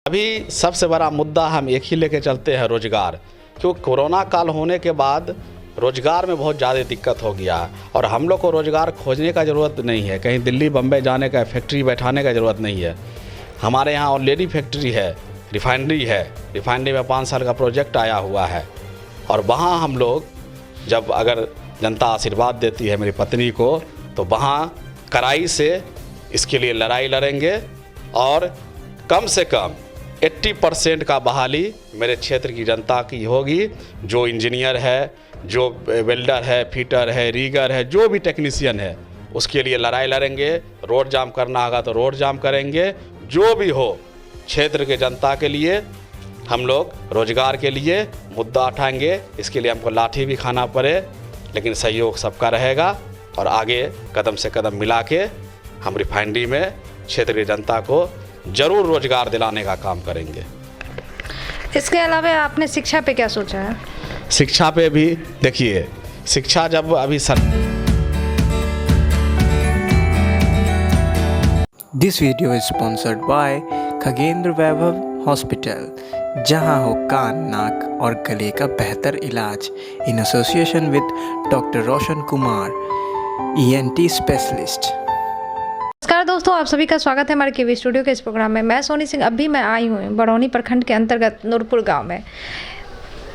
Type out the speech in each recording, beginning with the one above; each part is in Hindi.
अभी सबसे बड़ा मुद्दा हम एक ही लेके चलते हैं, रोजगार। क्योंकि कोरोना काल होने के बाद रोजगार में बहुत ज़्यादा दिक्कत हो गया है और हम लोग को रोजगार खोजने का ज़रूरत नहीं है, कहीं दिल्ली बम्बई जाने का, फैक्ट्री बैठाने का ज़रूरत नहीं है। हमारे यहाँ ऑलरेडी फैक्ट्री है, रिफाइनरी है, रिफाइनरी में 5 साल का प्रोजेक्ट आया हुआ है और वहाँ हम लोग जब अगर जनता आशीर्वाद देती है मेरी पत्नी को, तो वहाँ कड़ाई से इसके लिए लड़ाई लड़ेंगे और कम से कम 80% का बहाली मेरे क्षेत्र की जनता की होगी। जो इंजीनियर है, जो वेल्डर है, फिटर है, रीगर है, जो भी टेक्नीशियन है, उसके लिए लड़ाई लड़ेंगे। रोड जाम करना होगा तो रोड जाम करेंगे। जो भी हो, क्षेत्र के जनता के लिए हम लोग रोजगार के लिए मुद्दा उठाएंगे। इसके लिए हमको लाठी भी खाना पड़े, लेकिन सहयोग सबका रहेगा और आगे कदम से कदम मिला के हम रिफाइनरी में क्षेत्र की जनता को जरूर रोजगार दिलाने का काम करेंगे। इसके अलावा आपने शिक्षा पे क्या सोचा है? शिक्षा पे भी देखिए, शिक्षा जब अभी this video is sponsored by Khagendra Vaibhav hospital, जहां हो कान, नाक और गले का बेहतर इलाज, in association with doctor Roshan Kumar, ENT specialist. नमस्कार दोस्तों, आप सभी का स्वागत है हमारे केवी स्टूडियो के इस प्रोग्राम में। मैं सोनी सिंह। अभी मैं आई हूँ बरौनी प्रखंड के अंतर्गत नूरपुर गांव में।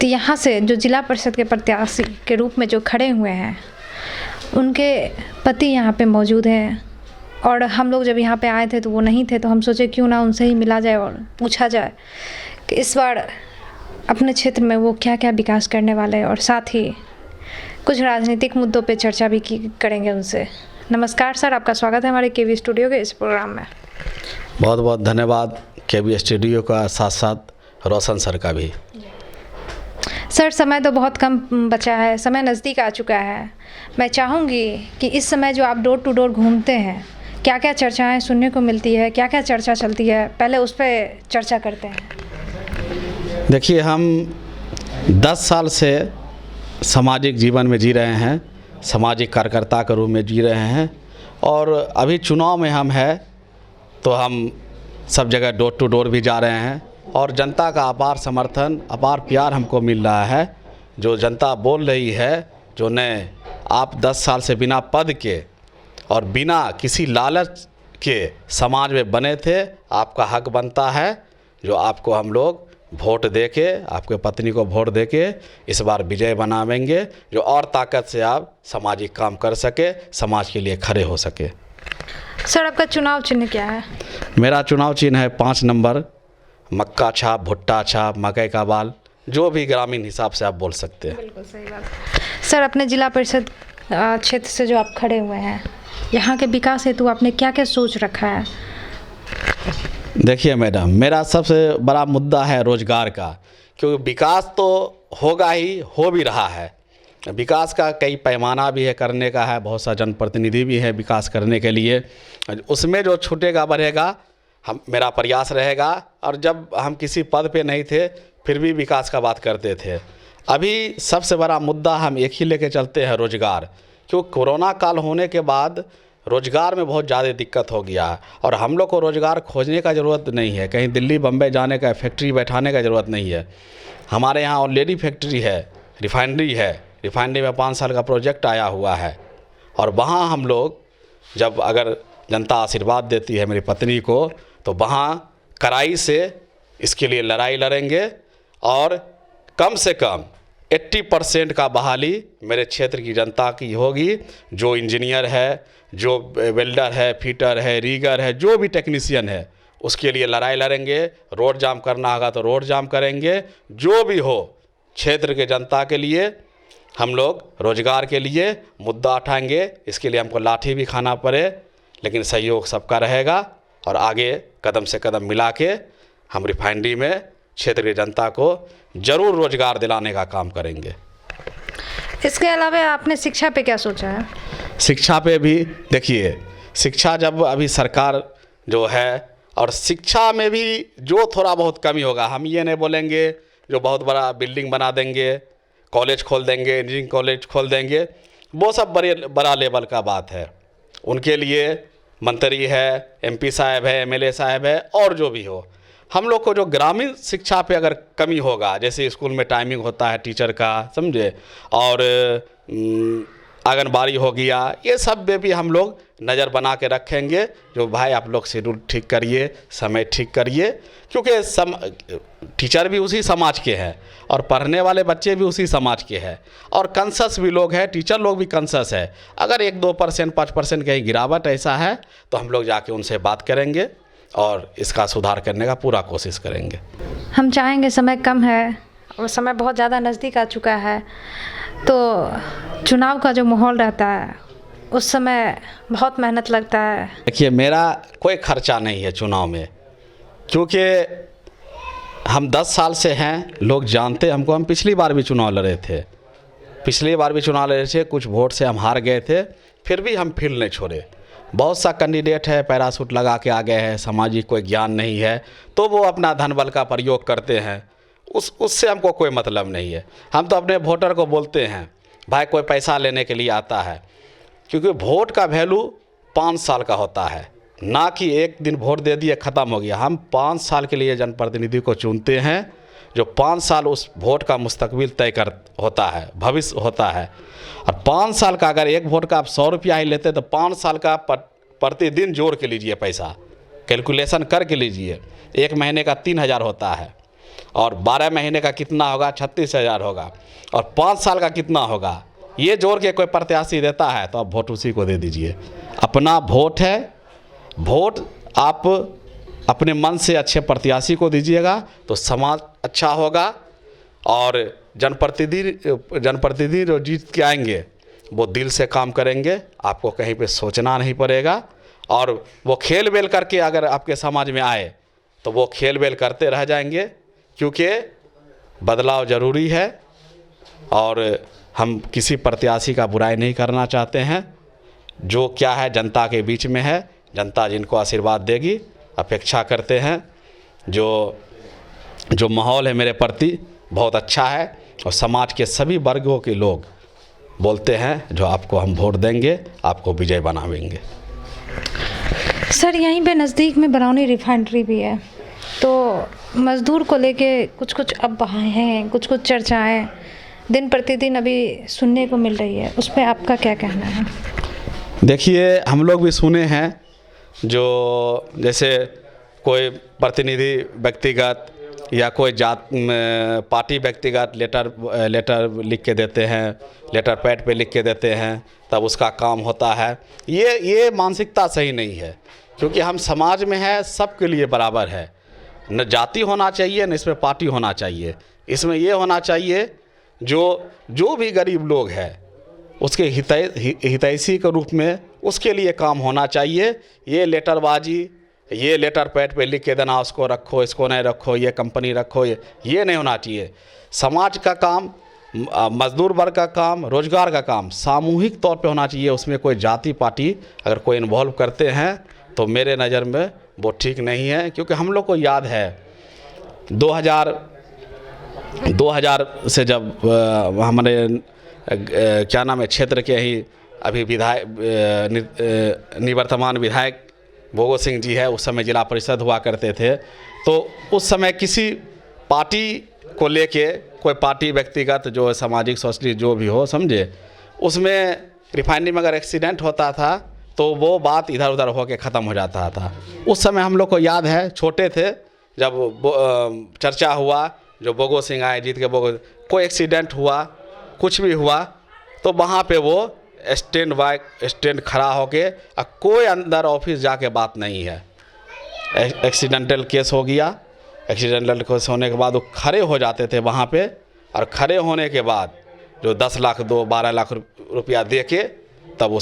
तो यहाँ से जो जिला परिषद के प्रत्याशी के रूप में जो खड़े हुए हैं, उनके पति यहाँ पे मौजूद हैं और हम लोग जब यहाँ पे आए थे तो वो नहीं थे, तो हम सोचे क्यों ना उनसे ही मिला जाए और पूछा जाए कि इस बार अपने क्षेत्र में वो क्या क्या विकास करने वाले हैं, और साथ ही कुछ राजनीतिक मुद्दों पे चर्चा भी करेंगे उनसे। नमस्कार सर, आपका स्वागत है हमारे केवी स्टूडियो के इस प्रोग्राम में। बहुत बहुत धन्यवाद केवी स्टूडियो का, साथ साथ रोशन सर का भी। सर, समय तो बहुत कम बचा है, समय नज़दीक आ चुका है। मैं चाहूँगी कि इस समय जो आप डोर टू डोर घूमते हैं, क्या क्या चर्चाएं सुनने को मिलती है, क्या क्या चर्चा चलती है, पहले उस पर चर्चा करते हैं। देखिए, हम 10 साल से सामाजिक जीवन में जी रहे हैं, सामाजिक कार्यकर्ता के रूप में जी रहे हैं और अभी चुनाव में हम हैं तो हम सब जगह डोर टू डोर भी जा रहे हैं और जनता का अपार समर्थन, अपार प्यार हमको मिल रहा है। जो जनता बोल रही है, जो ने आप 10 साल से बिना पद के और बिना किसी लालच के समाज में बने थे, आपका हक बनता है जो आपको हम लोग वोट देके, आपके पत्नी को वोट देके इस बार विजय बनावेंगे, जो और ताकत से आप सामाजिक काम कर सके, समाज के लिए खड़े हो सके। सर, आपका चुनाव चिन्ह क्या है? मेरा चुनाव चिन्ह है 5 नंबर, मक्का छाप, भुट्टा छाप, मकई का बाल, जो भी ग्रामीण हिसाब से आप बोल सकते हैं। बिल्कुल सही बात। सर, अपने जिला परिषद क्षेत्र से जो आप खड़े हुए हैं, यहाँ के विकास हेतु आपने क्या क्या सोच रखा है? देखिए मैडम, मेरा सबसे बड़ा मुद्दा है रोजगार का, क्योंकि विकास तो होगा ही, हो भी रहा है। विकास का कई पैमाना भी है, करने का है, बहुत सा जनप्रतिनिधि भी है विकास करने के लिए। उसमें जो छूटेगा बढ़ेगा, मेरा प्रयास रहेगा। और जब हम किसी पद पे नहीं थे फिर भी विकास का बात करते थे। अभी सबसे बड़ा मुद्दा हम एक ही लेके चलते हैं, रोजगार। क्योंकि कोरोना काल होने के बाद रोजगार में बहुत ज़्यादा दिक्कत हो गया है और हम लोग को रोजगार खोजने का ज़रूरत नहीं है, कहीं दिल्ली बम्बई जाने का, फैक्ट्री बैठाने का ज़रूरत नहीं है। हमारे यहाँ ऑलरेडी फैक्ट्री है, रिफाइनरी है, रिफाइनरी में 5 साल का प्रोजेक्ट आया हुआ है और वहाँ हम लोग जब अगर जनता आशीर्वाद देती है मेरी पत्नी को, तो वहाँ कड़ाई से इसके लिए लड़ाई लड़ेंगे और कम से कम 80% का बहाली मेरे क्षेत्र की जनता की होगी। जो इंजीनियर है, जो वेल्डर है, फिटर है, रीगर है, जो भी टेक्नीशियन है, उसके लिए लड़ाई लड़ेंगे। रोड जाम करना होगा तो रोड जाम करेंगे। जो भी हो, क्षेत्र के जनता के लिए हम लोग रोजगार के लिए मुद्दा उठाएंगे। इसके लिए हमको लाठी भी खाना पड़े, लेकिन सहयोग सबका रहेगा और आगे कदम से कदम मिला के हम रिफाइनरी में क्षेत्र की जनता को जरूर रोजगार दिलाने का काम करेंगे। इसके अलावा आपने शिक्षा पे क्या सोचा है? शिक्षा पे भी देखिए, शिक्षा जब अभी सरकार जो है, और शिक्षा में भी जो थोड़ा बहुत कमी होगा, हम ये नहीं बोलेंगे जो बहुत बड़ा बिल्डिंग बना देंगे, कॉलेज खोल देंगे, इंजीनियरिंग कॉलेज खोल देंगे, वो सब बड़ा लेवल का बात है। उनके लिए मंत्री है, MP साहब है, MLA साहब है और जो भी हो, हम लोग को जो ग्रामीण शिक्षा पे अगर कमी होगा, जैसे स्कूल में टाइमिंग होता है टीचर का, समझे, और आंगनबाड़ी हो गया, ये सब में भी हम लोग नज़र बना के रखेंगे। जो भाई आप लोग शेड्यूल ठीक करिए, समय ठीक करिए, क्योंकि टीचर भी उसी समाज के हैं और पढ़ने वाले बच्चे भी उसी समाज के हैं, और कंसस भी लोग हैं, टीचर लोग भी कंसस है। अगर 1-2%, 5% कहीं गिरावट ऐसा है तो हम लोग जाके उनसे बात करेंगे और इसका सुधार करने का पूरा कोशिश करेंगे। हम चाहेंगे, समय कम है और समय बहुत ज़्यादा नज़दीक आ चुका है, तो चुनाव का जो माहौल रहता है उस समय बहुत मेहनत लगता है। देखिए, मेरा कोई खर्चा नहीं है चुनाव में, क्योंकि हम 10 साल से हैं, लोग जानते हैं हमको। हम पिछली बार भी चुनाव लड़े थे, कुछ वोट से हम हार गए थे, फिर भी हम फील्ड नहीं छोड़े। बहुत सा कैंडिडेट है पैराशूट लगा के आ गए हैं, सामाजिक कोई ज्ञान नहीं है, तो वो अपना धन बल का प्रयोग करते हैं, उससे हमको कोई मतलब नहीं है। हम तो अपने वोटर को बोलते हैं, भाई कोई पैसा लेने के लिए आता है, क्योंकि वोट का वैल्यू 5 साल का होता है, ना कि एक दिन वोट दे दिए ख़त्म हो गया। हम 5 साल के लिए जनप्रतिनिधि को चुनते हैं, जो 5 साल उस वोट का मुस्तकबिल तय कर होता है, भविष्य होता है। और 5 साल का अगर एक वोट का आप 100 रुपया ही लेते तो 5 साल का प्रतिदिन जोड़ के लीजिए, पैसा कैलकुलेशन करके लीजिए। 1 महीने का 3000 होता है, और 12 महीने का कितना होगा, 36,000 होगा, और 5 साल का कितना होगा, ये जोड़ के कोई प्रत्याशी देता है तो आप वोट उसी को दे दीजिए। अपना वोट है, वोट आप अपने मन से अच्छे प्रत्याशी को दीजिएगा तो समाज अच्छा होगा, और जनप्रतिनिधि जो जीत के आएंगे वो दिल से काम करेंगे, आपको कहीं पे सोचना नहीं पड़ेगा। और वो खेल बेल करके अगर आपके समाज में आए तो वो खेल बेल करते रह जाएंगे, क्योंकि बदलाव ज़रूरी है। और हम किसी प्रत्याशी का बुराई नहीं करना चाहते हैं, जो क्या है जनता के बीच में है, जनता जिनको आशीर्वाद देगी अपेक्षा करते हैं। जो माहौल है मेरे प्रति बहुत अच्छा है, और समाज के सभी वर्गों के लोग बोलते हैं जो आपको हम वोट देंगे, आपको विजय बनाएंगे। सर, यहीं पे नज़दीक में बरौनी रिफाइनरी भी है, तो मज़दूर को लेके कुछ अफवाहें हैं, कुछ चर्चाएं दिन प्रतिदिन अभी सुनने को मिल रही है, उस पर आपका क्या कहना है? देखिए, हम लोग भी सुने हैं, जो जैसे कोई प्रतिनिधि व्यक्तिगत या कोई जात पार्टी व्यक्तिगत लेटर लिख के देते हैं, लेटर पैड पे लिख के देते हैं, तब उसका काम होता है। ये मानसिकता सही नहीं है, क्योंकि हम समाज में है, सबके लिए बराबर है, न जाति होना चाहिए न इसमें पार्टी होना चाहिए। इसमें ये होना चाहिए जो भी गरीब लोग हैं उसके हितैषी के रूप में उसके लिए काम होना चाहिए। ये लेटरबाजी, ये लेटर पैड पे लिख के देना, उसको रखो, इसको नहीं रखो, ये कंपनी रखो, ये नहीं होना चाहिए। समाज का काम, मजदूर वर्ग का काम, रोजगार का काम सामूहिक तौर पे होना चाहिए। उसमें कोई जाति पार्टी अगर कोई इन्वॉल्व करते हैं तो मेरे नज़र में वो ठीक नहीं है, क्योंकि हम लोग को याद है 2000 से जब हमारे क्या नाम है क्षेत्र के ही अभी निवर्तमान विधायक भोगो सिंह जी है, उस समय जिला परिषद हुआ करते थे, तो उस समय किसी पार्टी को लेके कोई पार्टी व्यक्तिगत जो सामाजिक सोशलिस्ट जो भी हो, समझे, उसमें रिफाइनरी में अगर एक्सीडेंट होता था तो वो बात इधर उधर होके ख़त्म हो जाता था। उस समय हम लोग को याद है, छोटे थे जब चर्चा हुआ, जो भोगो सिंह आए जीत के, कोई एक्सीडेंट हुआ, कुछ भी हुआ, तो वहाँ पे वो स्टैंड खड़ा होके, कोई अंदर ऑफिस जाके बात नहीं है। एक्सीडेंटल केस हो गया, एक्सीडेंटल केस होने के बाद वो खड़े हो जाते थे वहाँ पे, और खड़े होने के बाद जो 10 लाख 12 लाख रुपया दे के तब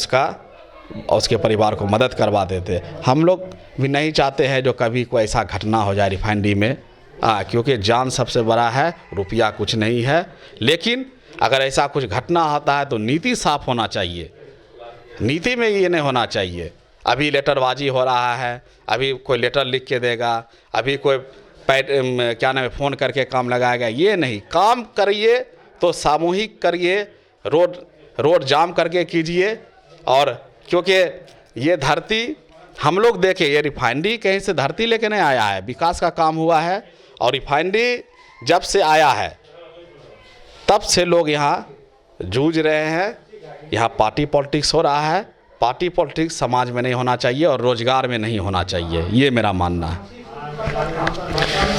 उसके परिवार को मदद करवाते थे। हम लोग भी नहीं चाहते हैं जो कभी कोई ऐसा घटना हो जाए रिफाइनरी में, क्योंकि जान सबसे बड़ा है, रुपया कुछ नहीं है। लेकिन अगर ऐसा कुछ घटना होता है तो नीति साफ होना चाहिए, नीति में ये नहीं होना चाहिए। अभी लेटरबाजी हो रहा है, अभी कोई लेटर लिख के देगा, अभी कोई क्या नाम है फ़ोन करके काम लगाएगा, ये नहीं। काम करिए तो सामूहिक करिए, रोड जाम करके कीजिए। और क्योंकि ये धरती हम लोग देखें, ये रिफाइनरी कहीं से धरती लेके नहीं आया है, विकास का काम हुआ है। और रिफाइनरी जब से आया है तब से लोग यहाँ जूझ रहे हैं। यहाँ पार्टी पॉलिटिक्स हो रहा है। पार्टी पॉलिटिक्स समाज में नहीं होना चाहिए और रोजगार में नहीं होना चाहिए, ये मेरा मानना है।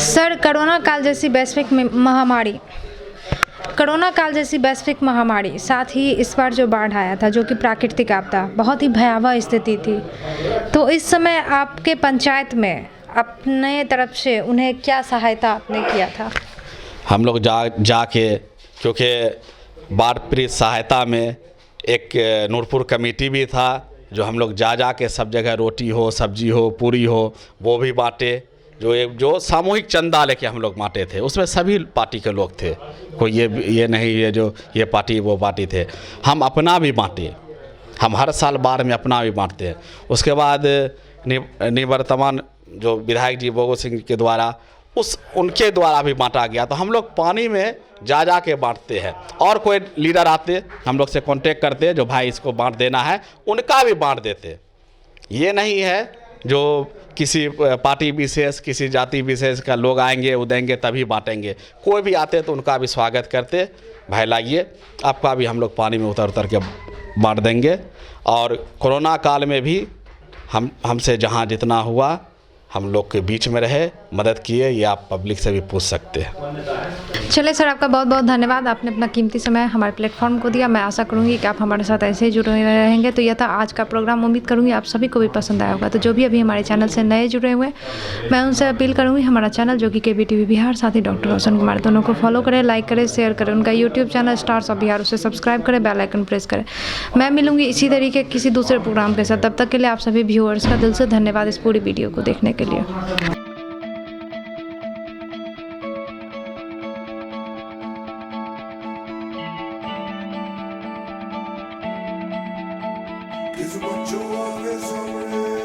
सर, कोरोना काल जैसी वैश्विक महामारी, साथ ही इस बार जो बाढ़ आया था जो कि प्राकृतिक आपदा, बहुत ही भयावह स्थिति थी। तो इस समय आपके पंचायत में अपने तरफ से उन्हें क्या सहायता आपने किया था? हम लोग जाके, क्योंकि बाढ़ पीड़ित सहायता में एक नूरपुर कमेटी भी था, जो हम लोग जा के सब जगह रोटी हो, सब्जी हो, पूरी हो, वो भी बांटे। जो सामूहिक चंदा लेके हम लोग बांटे थे, उसमें सभी पार्टी के लोग थे। कोई ये नहीं है जो ये पार्टी वो पार्टी थे। हम अपना भी बांटे, हम हर साल बाढ़ में अपना भी बांटते हैं। उसके बाद निवर्तमान जो विधायक जी बोगो सिंह के द्वारा उनके द्वारा भी बांटा गया। तो हम लोग पानी में जा के बांटते हैं। और कोई लीडर आते, हम लोग से कांटेक्ट करते, जो भाई इसको बांट देना है, उनका भी बांट देते। ये नहीं है जो किसी पार्टी विशेष, किसी जाति विशेष का लोग आएंगे वो देंगे तभी बांटेंगे। कोई भी आते तो उनका भी स्वागत करते, भाई लाइए, आपका भी हम लोग पानी में उतर के बांट देंगे। और कोरोना काल में भी हमसे जहाँ जितना हुआ हम लोग के बीच में रहे, मदद किए, ये आप पब्लिक से भी पूछ सकते हैं। चलिए सर, आपका बहुत बहुत धन्यवाद। आपने अपना कीमती समय हमारे प्लेटफॉर्म को दिया। मैं आशा करूंगी कि आप हमारे साथ ऐसे ही जुड़े रहेंगे। तो यह था आज का प्रोग्राम। उम्मीद करूंगी आप सभी को भी पसंद आया होगा। तो जो भी अभी हमारे चैनल से नए जुड़े हुए, मैं उनसे अपील करूँगी हमारा चैनल जो कि KBTV बिहार, साथ ही डॉक्टर रोशन कुमार, दोनों को फॉलो करें, लाइक करें, शेयर करें। उनका YouTube channel stars of Bihar, उसे सब्सक्राइब करें, बेल आइकन प्रेस करें। मैं मिलूंगी इसी तरीके किसी दूसरे प्रोग्राम के साथ। तब तक के लिए आप सभी व्यूअर्स का दिल से धन्यवाद इस पूरी वीडियो को देखने के लिए। Is what you want is somewhere.